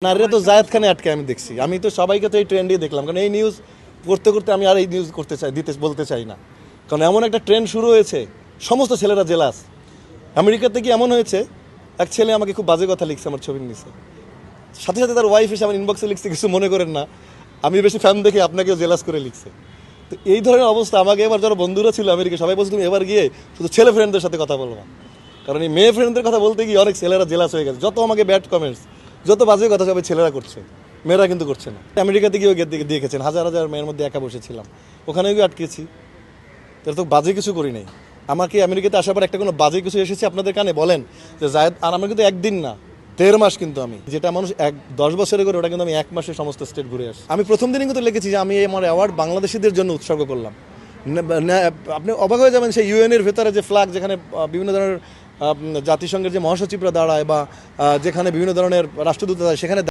নারীরা তো জায়েদ খানে আটকে আমি দেখছি, আমি তো সবাইকে তো এই ট্রেন্ডই দেখলাম, কারণ এই নিউজ করতে করতে আমি আর এই নিউজ করতে চাই বলতে চাই না, কারণ এমন একটা ট্রেন্ড শুরু হয়েছে, সমস্ত ছেলেরা জেলাস। আমেরিকাতে কি এমন হয়েছে, এক ছেলে আমাকে খুব বাজে কথা লিখছে আমার ছবির নিচে, সাথে সাথে তার ওয়াইফ এসে আমার ইনবক্সে লিখছে কিছু মনে করেন না, আমি বেশি ফ্যান দেখে আপনাকেও জেলাস করে লিখছে। তো এই ধরনের অবস্থা আমাকে এবার যারা বন্ধুরা ছিল আমেরিকা সবাই বলছিল এবার গিয়ে শুধু ছেলে ফ্রেন্ডদের সাথে কথা বলবো, কারণ এই মেয়ে ফ্রেন্ডদের কথা বলতে গিয়ে অনেক ছেলেরা জেলাস হয়ে গেছে। যত আমাকে ব্যাড কমেন্টস, যত বাজে কথা সবাই ছেলেরা করছে, মেয়েরা কিন্তু করছে না। আমেরিকাতে গিয়েও দেখেছেন হাজার হাজার মেয়ের মধ্যে একা বসেছিলাম, ওখানেও গিয়ে আটকেছি, তাহলে তো বাজে কিছু করি নাই। আমাকে আমেরিকাতে আসার পর একটা কোনো বাজে কিছু এসেছে আপনাদের কানে বলেন যে জায়েদ? আর আমার কিন্তু একদিন না 1.5 মাস, কিন্তু আমি যেটা মানুষ 10 বছরে করে ওটা কিন্তু আমি 1 মাসে সমস্ত স্টেট ঘুরে আসি। আমি প্রথম দিনই কিন্তু লিখেছি যে আমি আমার অ্যাওয়ার্ড বাংলাদেশিদের জন্য উৎসর্গ করলাম। আপনি অবাক হয়ে যাবেন, সেই ইউএনের ভেতরে যে ফ্ল্যাগ, যেখানে বিভিন্ন ধরনের জাতিসংঘের যে মহাসচিবরা দাঁড়ায় বা যেখানে বিভিন্ন ধরনের রাষ্ট্রদূত দাঁড়ায়, সেখানে